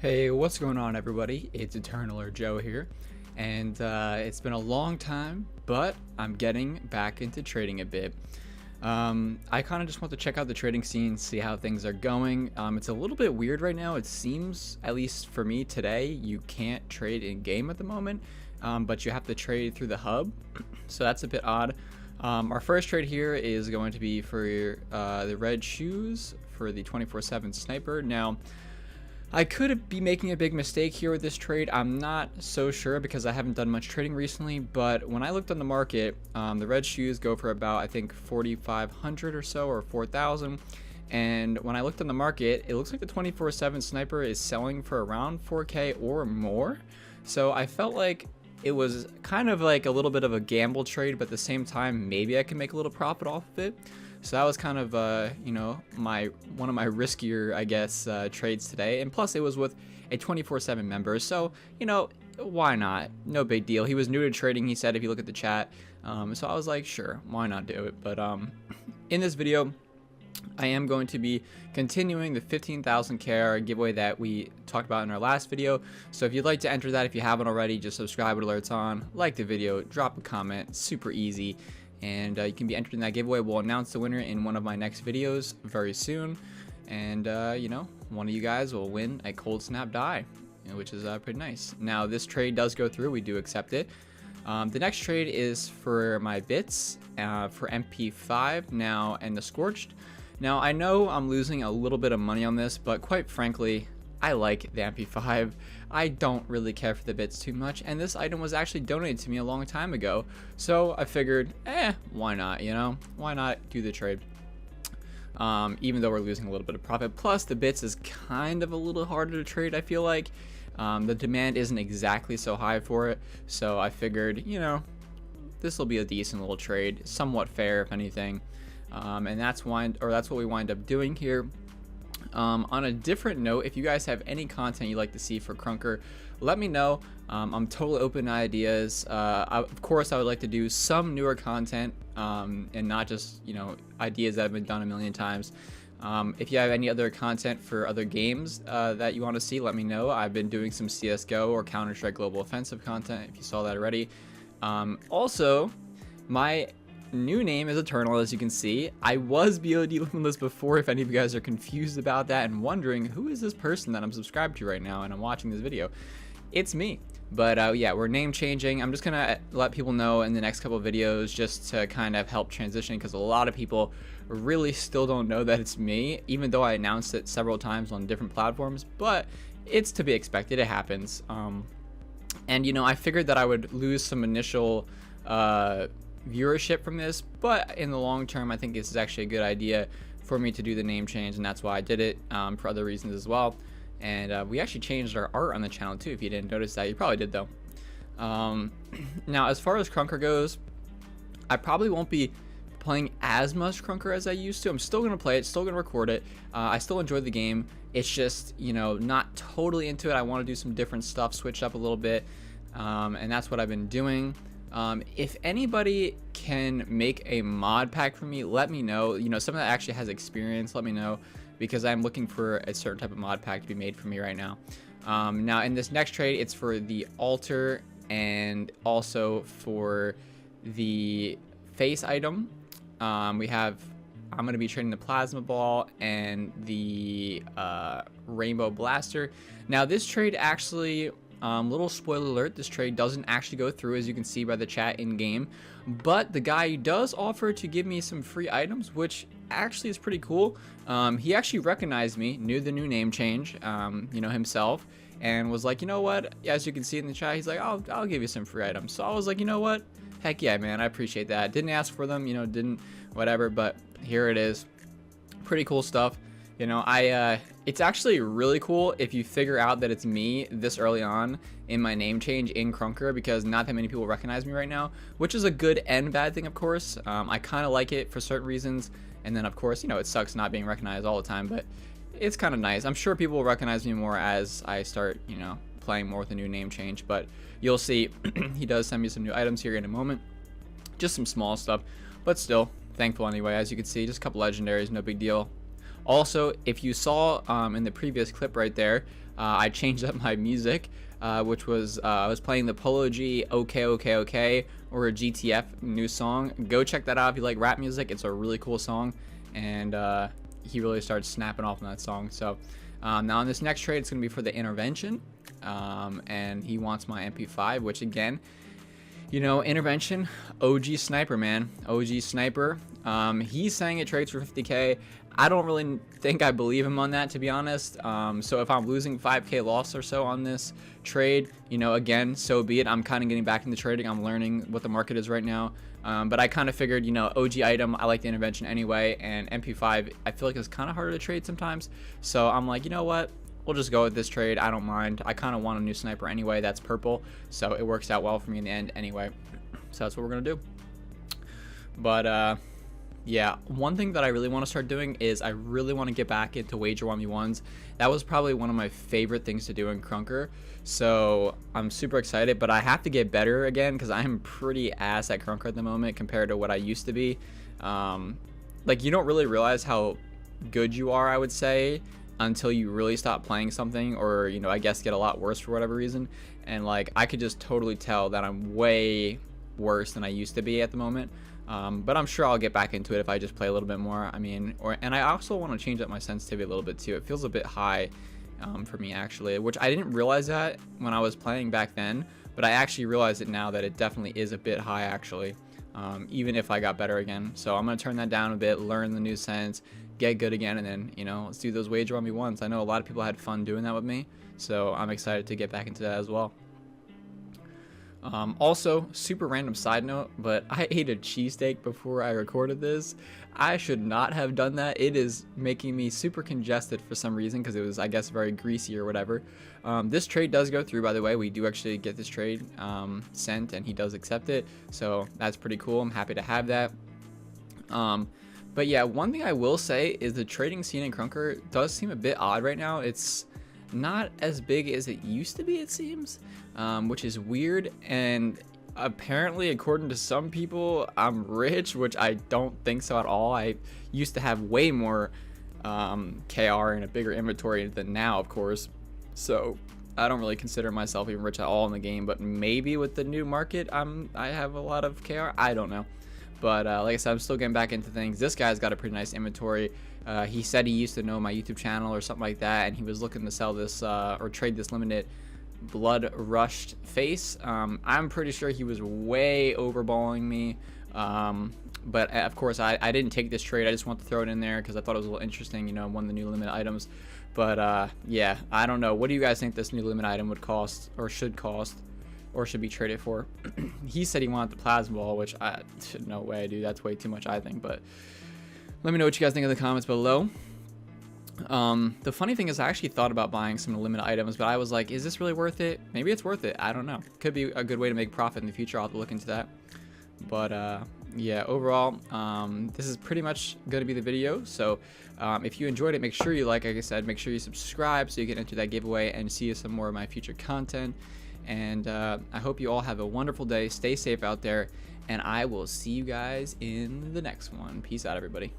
Hey, what's going on, everybody? It's Eternal or Joe here, and it's been a long time, but I'm getting back into trading a bit. I kind of just want to check out the trading scene, see how things are going. It's a little bit weird right now. It seems, at least for me today, you can't trade in game at the moment, but you have to trade through the hub, so that's a bit odd. Our first trade here is going to be for the red shoes for the 24/7 sniper. Now, I could be making a big mistake here with this trade. I'm not so sure because I haven't done much trading recently, but when I looked on the market, the red shoes go for about, I think, 4,500 or so, or 4,000. And when I looked on the market, it looks like the 24/7 sniper is selling for around 4K or more. So I felt like it was kind of like a little bit of a gamble trade, but at the same time, maybe I can make a little profit off of it. So that was kind of, one of my riskier, I guess, trades today. And plus, it was with a 24/7 member. So, why not? No big deal. He was new to trading, he said, if you look at the chat. So I was like, sure, why not do it? But in this video, I am going to be continuing the 15,000 KR giveaway that we talked about in our last video. So if you'd like to enter that, if you haven't already, just subscribe with alerts on, like the video, drop a comment, super easy. And you can be entered in that giveaway. We'll announce the winner in one of my next videos very soon. And, one of you guys will win a cold snap die, which is pretty nice. Now, this trade does go through. We do accept it. The next trade is for my bits for MP5 now and the Scorched. Now, I know I'm losing a little bit of money on this, but quite frankly, I like the MP5. I don't really care for the bits too much, and this item was actually donated to me a long time ago, so I figured, why not, Why not do the trade? Even though we're losing a little bit of profit. Plus, the bits is kind of a little harder to trade, I feel like. The demand isn't exactly so high for it, so I figured, this will be a decent little trade, somewhat fair, if anything. And that's what we wind up doing here. On a different note, if you guys have any content you'd like to see for Krunker, let me know. I'm totally open to ideas. Of course, I would like to do some newer content and not just, ideas that have been done a million times. If you have any other content for other games that you want to see, let me know. I've been doing some CSGO or Counter-Strike Global Offensive content, if you saw that already. Also, my new name is Eternal, as you can see. I was BOD Limitless before, if any of you guys are confused about that and wondering who is this person that I'm subscribed to right now and I'm watching this video. It's me. But yeah, we're name changing. I'm just gonna let people know in the next couple of videos just to kind of help transition, because a lot of people really still don't know that it's me, even though I announced it several times on different platforms. But it's to be expected, it happens. And I figured that I would lose some initial viewership from this, but in the long term, I think this is actually a good idea for me to do the name change, and that's why I did it, for other reasons as well. And we actually changed our art on the channel too. If you didn't notice that, you probably did though. Now, as far as Krunker goes, I probably won't be playing as much Krunker as I used to. I'm still gonna play it, still gonna record it. I still enjoy the game. It's just, not totally into it. I want to do some different stuff, switch up a little bit, and that's what I've been doing. If anybody can make a mod pack for me, let me know. Someone that actually has experience, let me know, because I'm looking for a certain type of mod pack to be made for me right now. Now, in this next trade, it's for the altar and also for the face item. I'm going to be trading the plasma ball and the rainbow blaster. Now, this trade actually, little spoiler alert, this trade doesn't actually go through, as you can see by the chat in game, but the guy does offer to give me some free items, which actually is pretty cool. He actually recognized me, knew the new name change, himself, and was like, what, as you can see in the chat, he's like, I'll give you some free items. So I was like, what, heck yeah, man, I appreciate that. Didn't ask for them, didn't whatever, but here it is. Pretty cool stuff. It's actually really cool if you figure out that it's me this early on in my name change in Krunker, because not that many people recognize me right now, which is a good and bad thing, of course. I kind of like it for certain reasons, and then of course, it sucks not being recognized all the time, but it's kind of nice. I'm sure people will recognize me more as I start, playing more with a new name change, but you'll see. He does send me some new items here in a moment, just some small stuff, but still thankful anyway. As you can see, just a couple legendaries, no big deal. Also, if you saw in the previous clip right there, I changed up my music, which was I was playing the Polo G OK OK OK, or a GTF new song. Go check that out if you like rap music. It's a really cool song, and he really started snapping off on that song. So now in this next trade, it's going to be for the intervention, and he wants my MP5, which again, you know, intervention, OG sniper, man, OG sniper. He's saying it trades for 50K. I don't really think I believe him on that, to be honest. So if I'm losing 5K loss or so on this trade, you know, again, so be it. I'm kind of getting back into trading. I'm learning what the market is right now. But I kind of figured, you know, OG item, I like the intervention anyway, and MP5, I feel like it's kind of harder to trade sometimes. So I'm like, you know what? We'll just go with this trade. I don't mind. I kind of want a new sniper anyway. That's purple, so it works out well for me in the end anyway. So that's what we're gonna do. But yeah, one thing that I really want to start doing is I really want to get back into wager 1v1s. That was probably one of my favorite things to do in Krunker. So I'm super excited, but I have to get better again because I'm pretty ass at Krunker at the moment compared to what I used to be. Like, you don't really realize how good you are, I would say, until you really stop playing something, or, you know, I guess get a lot worse for whatever reason. And like, I could just totally tell that I'm way worse than I used to be at the moment. But I'm sure I'll get back into it if I just play a little bit more. I mean, and I also want to change up my sensitivity a little bit too. It feels a bit high for me actually, which I didn't realize that when I was playing back then, but I actually realized it now that it definitely is a bit high actually, even if I got better again. So I'm gonna turn that down a bit, learn the new sense, get good again, and then, you know, let's do those wager 1v1s. I know a lot of people had fun doing that with me, so I'm excited to get back into that as well. Also, super random side note, but I ate a cheesesteak before I recorded this. I should not have done that. It is making me super congested for some reason because it was, I guess, very greasy or whatever. This trade does go through, by the way. We do actually get this trade sent, and he does accept it, so that's pretty cool. I'm happy to have that. But yeah, one thing I will say is the trading scene in Krunker does seem a bit odd right now. It's not as big as it used to be, it seems, which is weird. And apparently, according to some people, I'm rich, which I don't think so at all. I used to have way more KR and a bigger inventory than now, of course, so I don't really consider myself even rich at all in the game. But maybe with the new market, I have a lot of KR. I don't know. But like I said, I'm still getting back into things. This guy's got a pretty nice inventory. He said he used to know my YouTube channel or something like that, and he was looking to sell this or trade this limited blood rushed face. I'm pretty sure he was way overballing me. But of course, I didn't take this trade. I just want to throw it in there because I thought it was a little interesting, you know, one of the new limited items. But yeah, I don't know. What do you guys think this new limit item would cost, or should cost, or should be traded for? He said he wanted the plasma ball, which no way, dude. That's way too much, I think. But let me know what you guys think in the comments below. The funny thing is, I actually thought about buying some limited items, but I was like, is this really worth it? Maybe it's worth it. I don't know. Could be a good way to make profit in the future. I'll have to look into that. But yeah, overall, this is pretty much going to be the video. So if you enjoyed it, make sure you like I said, make sure you subscribe so you can enter that giveaway and see some more of my future content. And I hope you all have a wonderful day. Stay safe out there, and I will see you guys in the next one. Peace out, everybody.